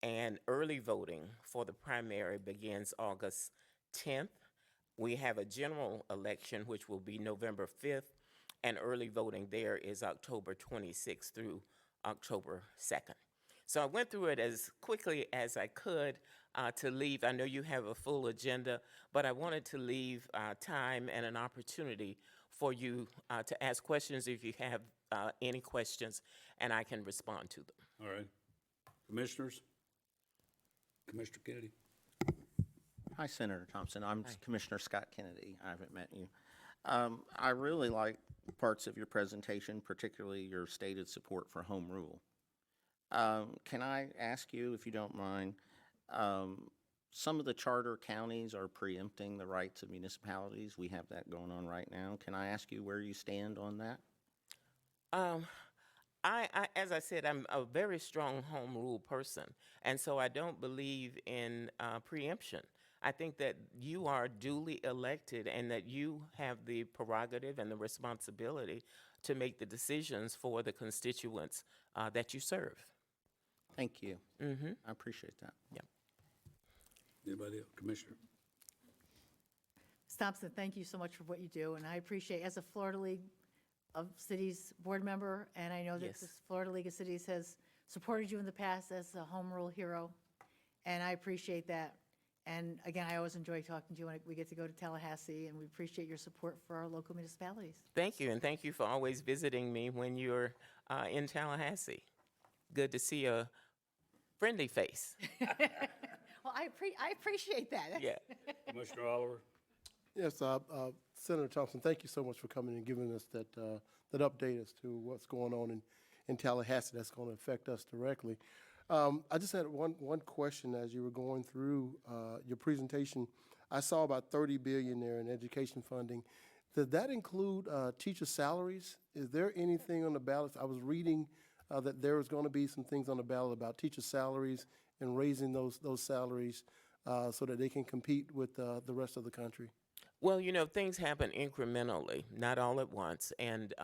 and early voting for the primary begins August 10th. We have a general election, which will be November 5th, and early voting there is October 26th through October 2nd. So I went through it as quickly as I could to leave. I know you have a full agenda, but I wanted to leave time and an opportunity for you to ask questions if you have any questions, and I can respond to them. All right. Commissioners? Commissioner Kennedy? Hi, Senator Thompson. I'm Commissioner Scott Kennedy. I haven't met you. I really like parts of your presentation, particularly your stated support for home rule. Can I ask you, if you don't mind, some of the charter counties are preempting the rights of municipalities. We have that going on right now. Can I ask you where you stand on that? As I said, I'm a very strong home rule person, and so I don't believe in preemption. I think that you are duly elected and that you have the prerogative and the responsibility to make the decisions for the constituents that you serve. Thank you. I appreciate that. Yeah. Anybody else? Commissioner? Ms. Thompson, thank you so much for what you do, and I appreciate, as a Florida League of Cities board member, and I know that Yes. this Florida League of Cities has supported you in the past as a home rule hero, and I appreciate that. And again, I always enjoy talking to you when we get to go to Tallahassee, and we appreciate your support for our local municipalities. Thank you, and thank you for always visiting me when you're in Tallahassee. Good to see a friendly face. Well, I appreciate that. Yeah. Commissioner Oliver? Yes, Senator Thompson, thank you so much for coming and giving us that update as to what's going on in Tallahassee that's going to affect us directly. I just had one question as you were going through your presentation. I saw about $30 billion there in education funding. Does that include teacher salaries? Is there anything on the ballot? I was reading that there was going to be some things on the ballot about teacher salaries and raising those salaries so that they can compete with the rest of the country. Well, you know, things happen incrementally, not all at once. And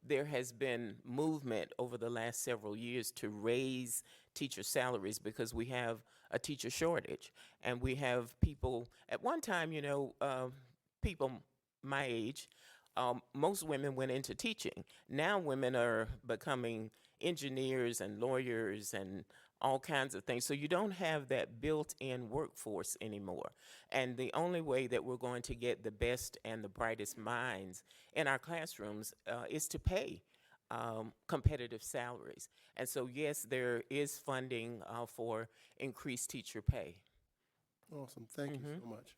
there has been movement over the last several years to raise teacher salaries because we have a teacher shortage. And we have people, at one time, you know, people my age, most women went into teaching. Now women are becoming engineers and lawyers and all kinds of things. So you don't have that built-in workforce anymore. And the only way that we're going to get the best and the brightest minds in our classrooms is to pay competitive salaries. And so, yes, there is funding for increased teacher pay. Awesome. Thank you so much.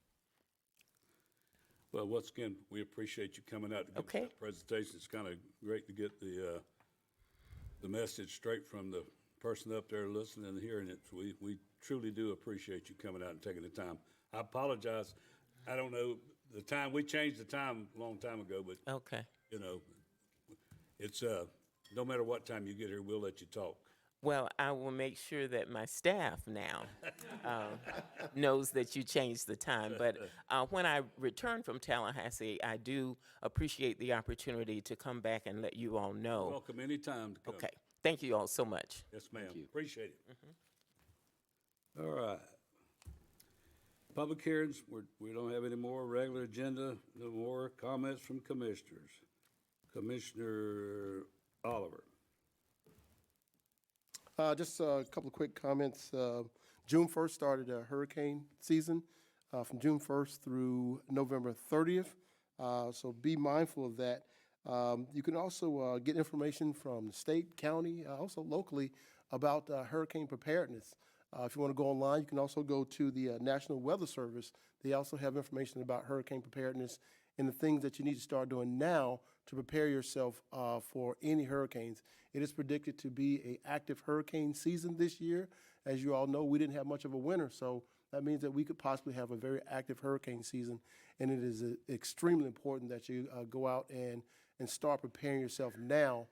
Well, once again, we appreciate you coming out to give us that presentation. It's kind of great to get the message straight from the person up there listening and hearing it. We truly do appreciate you coming out and taking the time. I apologize. I don't know the time. We changed the time a long time ago, but you know, it's no matter what time you get here, we'll let you talk. Well, I will make sure that my staff now knows that you changed the time. But when I return from Tallahassee, I do appreciate the opportunity to come back and let you all know. You're welcome anytime to come. Okay. Thank you all so much. Yes, ma'am. Appreciate it. All right. Public hearings, we don't have any more regular agenda, no more comments from commissioners. Commissioner Oliver. Just a couple of quick comments. June 1st started a hurricane season from June 1st through November 30th. So be mindful of that. You can also get information from the state, county, also locally about hurricane preparedness. If you want to go online, you can also go to the National Weather Service. They also have information about hurricane preparedness and the things that you need to start doing now to prepare yourself for any hurricanes. It is predicted to be an active hurricane season this year. As you all know, we didn't have much of a winter, so that means that we could possibly have a very active hurricane season, and it is extremely important that you go out and start preparing yourself now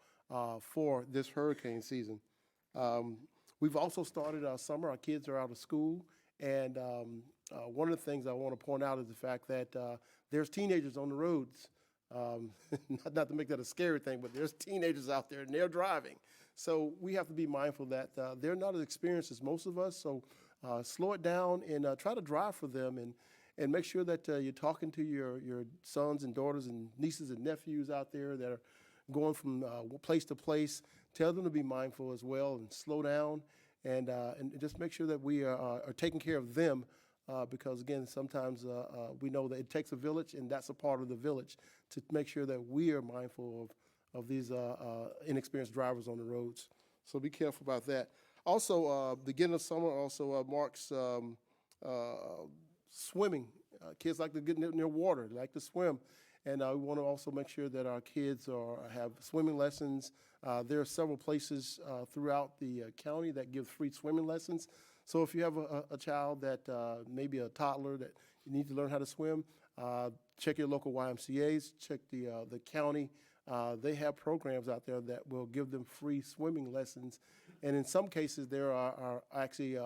for this hurricane season. We've also started our summer. Our kids are out of school, and one of the things I want to point out is the fact that there's teenagers on the roads. Not to make that a scary thing, but there's teenagers out there and they're driving. So we have to be mindful that they're not as experienced as most of us. So slow it down and try to drive for them and make sure that you're talking to your sons and daughters and nieces and nephews out there that are going from place to place. Tell them to be mindful as well and slow down, and just make sure that we are taking care of them, because again, sometimes we know that it takes a village, and that's a part of the village to make sure that we are mindful of these inexperienced drivers on the roads. So be careful about that. Also, beginning of summer also marks swimming. Kids like to get near water, they like to swim. And we want to also make sure that our kids have swimming lessons. There are several places throughout the county that give free swimming lessons. So if you have a child that maybe a toddler that you need to learn how to swim, check your local YMCAs, check the county. They have programs out there that will give them free swimming lessons. And in some cases, there are actually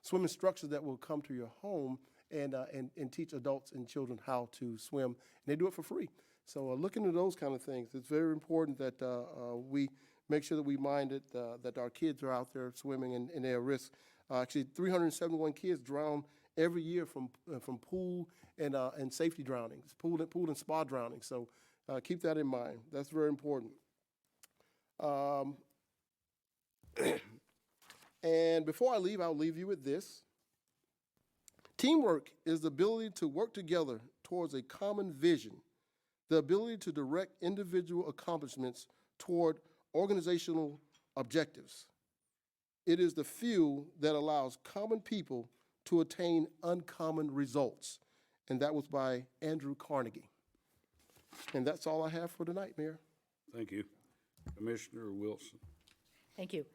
swim instructors that will come to your home and teach adults and children how to swim. And they do it for free. So look into those kind of things. It's very important that we make sure that we mind it, that our kids are out there swimming and they're at risk. Actually, 371 kids drown every year from pool and safety drownings, pool and spa drownings. So keep that in mind. That's very important. And before I leave, I'll leave you with this. Teamwork is the ability to work together towards a common vision, the ability to direct individual accomplishments toward organizational objectives. It is the fuel that allows common people to attain uncommon results. And that was by Andrew Carnegie. And that's all I have for tonight, Mayor. Thank you. Commissioner Wilson. Thank you.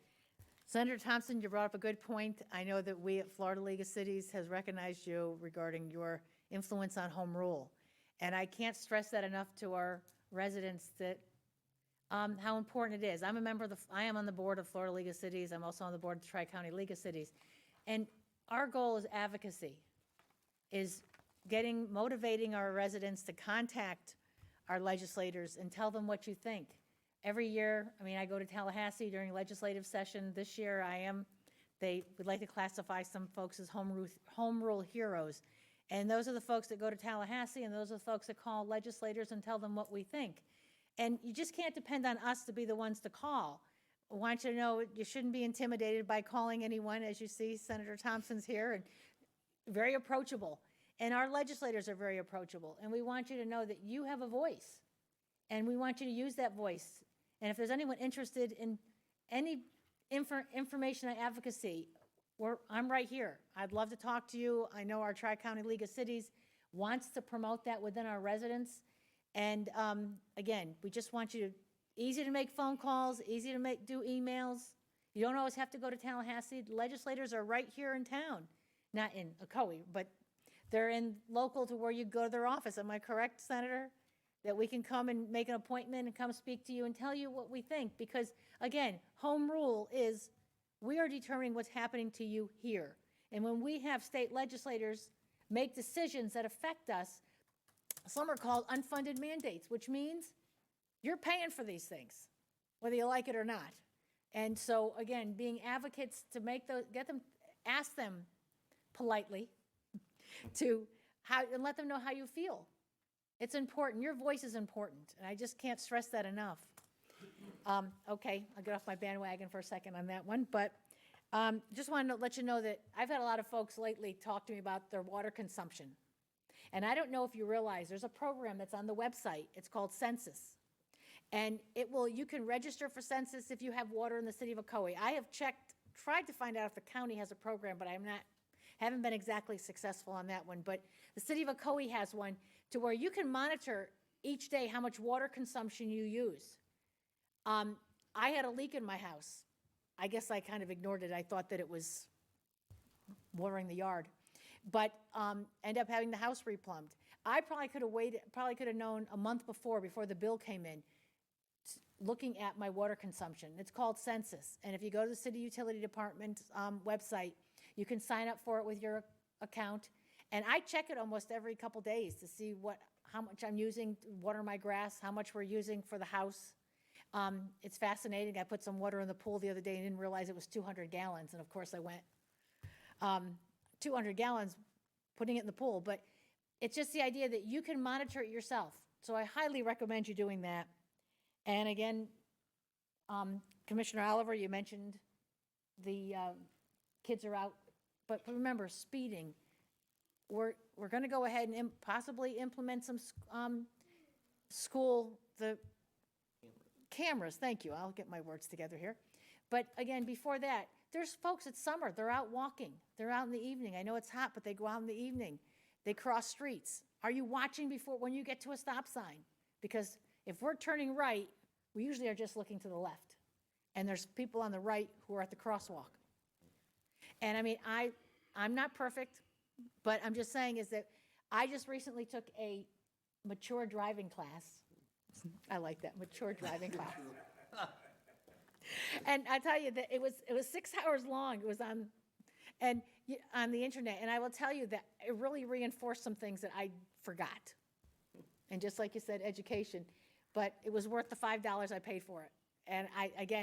Senator Thompson, you brought up a good point. I know that we at Florida League of Cities has recognized you regarding your influence on home rule. And I can't stress that enough to our residents that how important it is. I'm a member of I am on the board of Florida League of Cities. I'm also on the board of the Tri-County League of Cities. And our goal is advocacy, is motivating our residents to contact our legislators and tell them what you think. Every year, I mean, I go to Tallahassee during legislative session. This year they would like to classify some folks as home rule heroes. And those are the folks that go to Tallahassee, and those are the folks that call legislators and tell them what we think. And you just can't depend on us to be the ones to call. I want you to know you shouldn't be intimidated by calling anyone. As you see, Senator Thompson's here, and very approachable. And our legislators are very approachable. And we want you to know that you have a voice. And we want you to use that voice. And if there's anyone interested in any information on advocacy, I'm right here. I'd love to talk to you. I know our Tri-County League of Cities wants to promote that within our residents. And again, we just want you to, easy to make phone calls, easy to do emails. You don't always have to go to Tallahassee. The legislators are right here in town, not in Ocoee, but they're in local to where you go to their office. Am I correct, Senator? That we can come and make an appointment and come speak to you and tell you what we think. Because again, home rule is we are determining what's happening to you here. And when we have state legislators make decisions that affect us, some are called unfunded mandates, which means you're paying for these things, whether you like it or not. And so again, being advocates to make those, ask them politely and let them know how you feel. It's important. Your voice is important, and I just can't stress that enough. Okay, I'll get off my bandwagon for a second on that one, but just wanted to let you know that I've had a lot of folks lately talk to me about their water consumption. And I don't know if you realize there's a program that's on the website. It's called Census. And you can register for Census if you have water in the city of Ocoee. I have tried to find out if the county has a program, but haven't been exactly successful on that one. But the city of Ocoee has one to where you can monitor each day how much water consumption you use. I had a leak in my house. I guess I kind of ignored it. I thought that it was watering the yard, but ended up having the house replumbed. I probably could have known a month before the bill came in, looking at my water consumption. It's called Census, and if you go to the city utility department website, you can sign up for it with your account. And I check it almost every couple days to see how much I'm using to water my grass, how much we're using for the house. It's fascinating. I put some water in the pool the other day and didn't realize it was 200 gallons. And of course I went 200 gallons putting it in the pool. But it's just the idea that you can monitor it yourself. So I highly recommend you doing that. And again, Commissioner Oliver, you mentioned the kids are out, but remember, speeding. We're going to go ahead and possibly implement some the cameras. Thank you. I'll get my words together here. But again, before that, there's folks, it's summer, they're out walking. They're out in the evening. I know it's hot, but they go out in the evening. They cross streets. Are you watching when you get to a stop sign? Because if we're turning right, we usually are just looking to the left. And there's people on the right who are at the crosswalk. And I mean, I'm not perfect, but I'm just saying is that I just recently took a mature driving class. I like that, mature driving class. And I tell you that it was 6 hours long. It was on the internet. And I will tell you that it really reinforced some things that I forgot. And just like you said, education. But it was worth the $5 I paid for it. And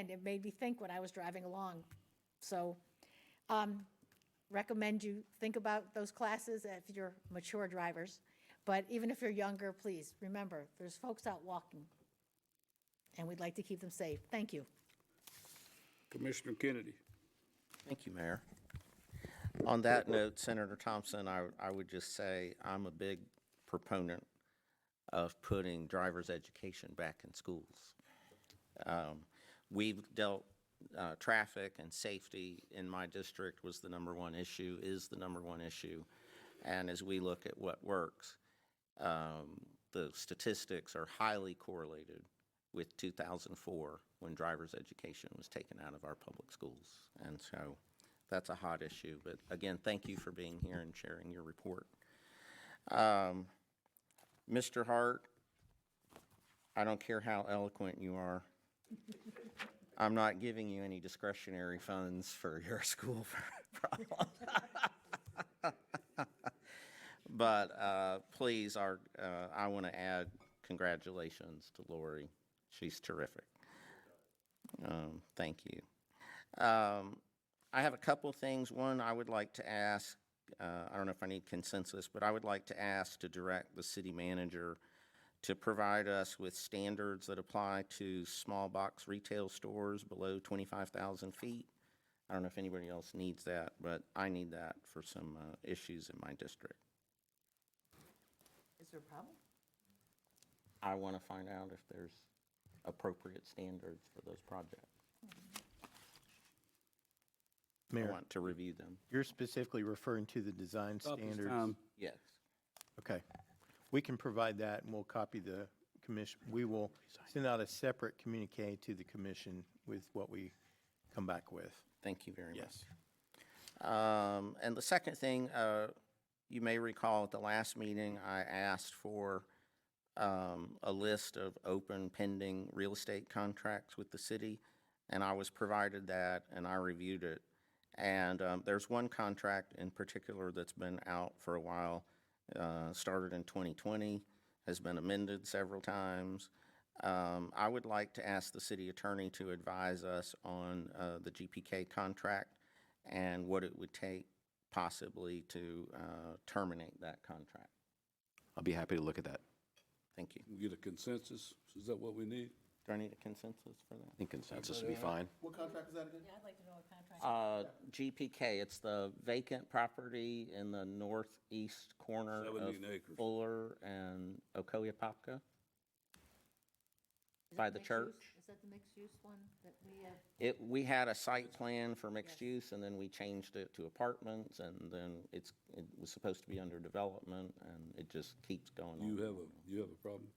it made me think when I was driving along. So recommend you think about those classes if you're mature drivers. But even if you're younger, please remember, there's folks out walking. And we'd like to keep them safe. Thank you. Commissioner Kennedy. Thank you, Mayor. On that note, Senator Thompson, I would just say I'm a big proponent of putting driver's education back in schools. We've dealt, traffic and safety in my district was the #1 issue, is the #1 issue. And as we look at what works, the statistics are highly correlated with 2004 when driver's education was taken out of our public schools. And so that's a hot issue. But again, thank you for being here and sharing your report. Mr. Hart, I don't care how eloquent you are. I'm not giving you any discretionary funds for your school problem. But please, I want to add congratulations to Lori. She's terrific. Thank you. I have a couple things. One, I would like to ask, I don't know if I need consensus, but I would like to ask to direct the city manager to provide us with standards that apply to small box retail stores below 25,000 feet. I don't know if anybody else needs that, but I need that for some issues in my district. Is there a problem? I want to find out if there's appropriate standards for those projects. I Mayor, want to review them. you're specifically referring to the design Stop this standards? time. Yes. Okay. We can provide that, and we'll copy the commission. We will send out a separate communique to the commission with what we come back with. Thank you very much. Yes. And the second thing, you may recall at the last meeting, I asked for a list of open pending real estate contracts with the city, and I was provided that, and I reviewed it. And there's one contract in particular that's been out for a while, started in 2020, has been amended several times. I would like to ask the city attorney to advise us on the GPK contract and what it would take possibly to terminate that contract. I'll be happy to look at that. Thank you. We get a consensus? Is that what we need? Do I need a consensus for that? I think consensus would be fine. What contract is that again? Yeah, I'd like to know what contract. GPK, it's the vacant property in the northeast corner of 17 acres. Fuller and Ocoee, Apopka. Is by that the mixed church. use? Is that the mixed use one that we have? We had a site plan for mixed use, and then we changed it to apartments, and then it was supposed to be under development, and it just keeps going on. You have a problem?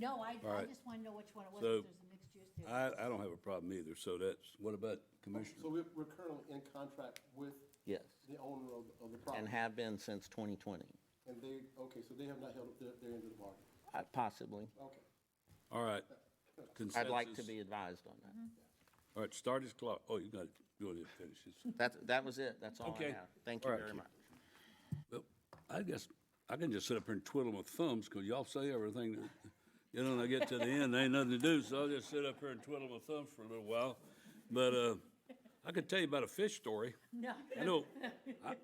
No, I right. just want to know which one it was, So, if there's a mixed use there. I don't have a problem either, so what about So Commissioner? we're currently in contract with Yes, the owner of the property? and have been since 2020, And they, okay, so they have not held up their end of the bargain? possibly. Okay. All right. I'd like to Consensus? be advised on that. All right, start his clock. Oh, you got it. Go ahead and finish this. That was it. That's all I Okay. have. Thank you All right, very Keith. much. Well, I guess I can just sit up here and twiddle my thumbs because y'all say everything that, when I get to the end, there ain't nothing to do, so I'll just sit up here and twiddle my thumbs for a little while. But I could tell you about a fish story. No.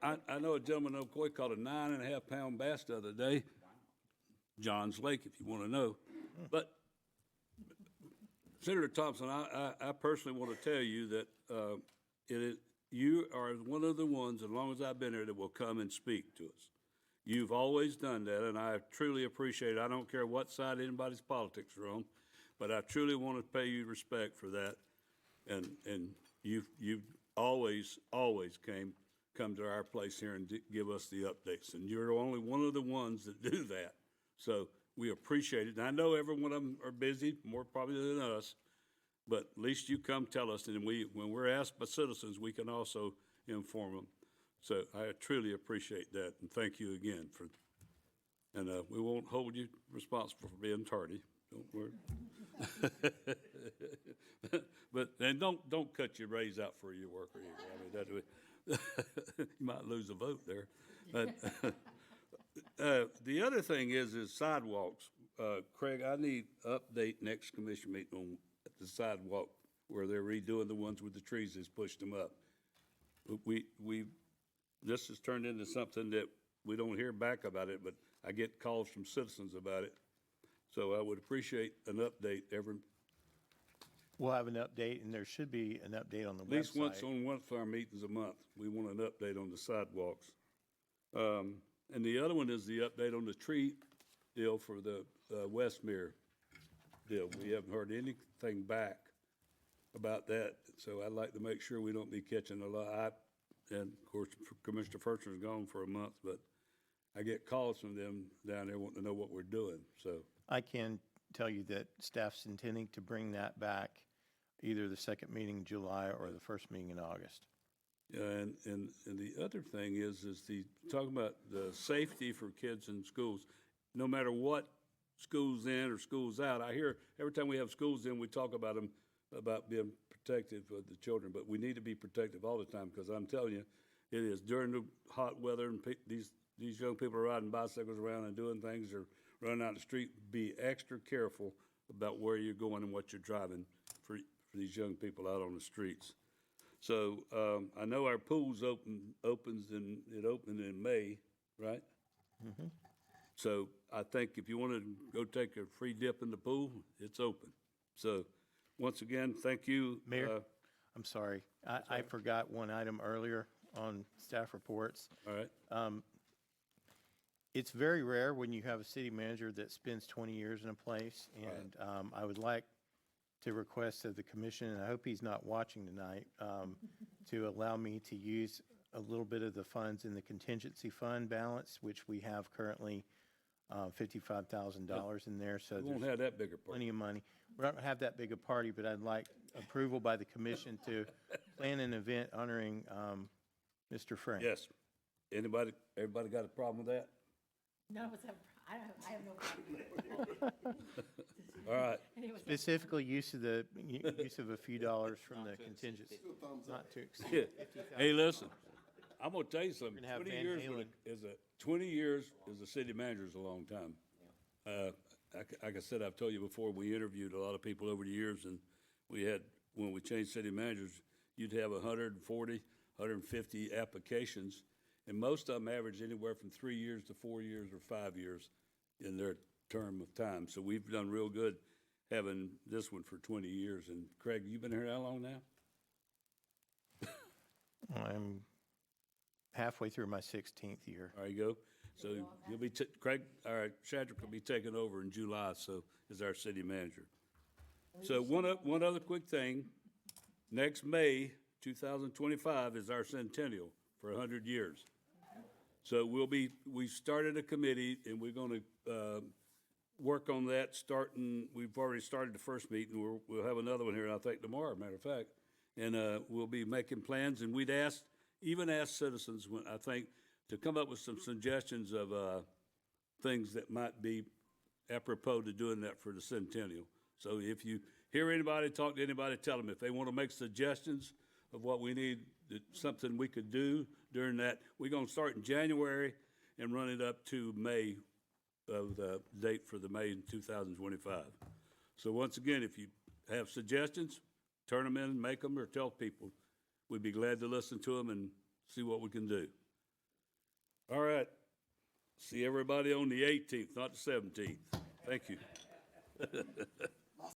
I know a gentleman in Ocoee caught a 9.5-pound bass the other day. John's Lake, if you want to know. But Senator Thompson, I personally want to tell you that you are one of the ones, as long as I've been here, that will come and speak to us. You've always done that, and I truly appreciate it. I don't care what side anybody's politics are on, but I truly want to pay you respect for that. And you've always come to our place here and give us the updates, and you're only one of the ones that do that. So we appreciate it. And I know every one of them are busy, more probably than us, but at least you come tell us, and when we're asked by citizens, we can also inform them. So I truly appreciate that, and thank you again and we won't hold you responsible for being tardy. Don't worry. And don't cut your raise out for your worker either. I mean, you might lose a vote there. But the other thing is sidewalks. Craig, I need update next commission meeting on the sidewalk where they're redoing the ones with the trees that's pushed them up. This has turned into something that we don't hear back about it, but I get calls from citizens about it. So I would appreciate an update We'll have an update, and there should be an update on the at least website. once of our meetings a month. We want an update on the sidewalks. And the other one is the update on the tree deal for the Westmere deal. We haven't heard anything back about that, so I'd like to make sure we don't be catching a lot. And of course, Commissioner Furcher's gone for a month, but I get calls from them down there wanting to know what we're doing, so. I can tell you that staff's intending to bring that back either the second meeting in July or the first meeting in August. And the other thing is talking about the safety for kids in schools. No matter what school's in or school's out, I hear every time we have schools in, we talk about them, about being protective of the children, but we need to be protective all the time, because I'm telling you, it is during the hot weather and these young people are riding bicycles around and doing things or running out the street. Be extra careful about where you're going and what you're driving for these young people out on the streets. So I know our pool's opens in May, right? Mm-hmm. So I think if you want to go take a free dip in the pool, it's open. So once again, thank you. Mayor, I'm sorry. I forgot one item earlier on staff reports. All right. It's very rare when you have a city manager that spends 20 years in a place, and I would like to request of the commission, and I hope he's not watching tonight, to allow me to use a little bit of the funds in the contingency fund balance, which we have currently $55,000 in there. So We won't have that bigger part. plenty of money. We don't have that big a party, but I'd like approval by the commission to plan an event honoring Mr. Frank. Yes. Everybody got a problem with that? None of us have, I have no problem. All right. Anyway, Specifically, use of a few dollars from the contingency, not to exceed Yeah. 50,000. Hey, listen, I'm gonna tell you something. gonna have 20 Van years Halen. 20 years as a city manager is a long time. Like I said, I've told you before, we interviewed a lot of people over the years, and when we changed city managers, you'd have 140, 150 applications, and most of them average anywhere from 3 years to 4 years or 5 years in their term of time. So we've done real good having this one for 20 years. And Craig, you've been here how long now? I'm halfway through my 16th year. There you go. So you'll be, Craig, all right, Shadrick will be taking over in July, so is our city manager. So one other quick thing. Next May, 2025 is our centennial for 100 years. So we started a committee, and we're going to work on that we've already started the first meeting. We'll have another one here, I think, tomorrow, matter of fact. And we'll be making plans, and we'd even ask citizens, I think, to come up with some suggestions of things that might be apropos to doing that for the centennial. So if you hear anybody, talk to anybody, tell them if they want to make suggestions of what we need, something we could do during that. We're going to start in January and run it up to May of the date for the May in 2025. So once again, if you have suggestions, turn them in, make them, or tell people. we'd be glad to listen to them and see what we can do. All right. See everybody on the 18th, not the 17th. Thank you.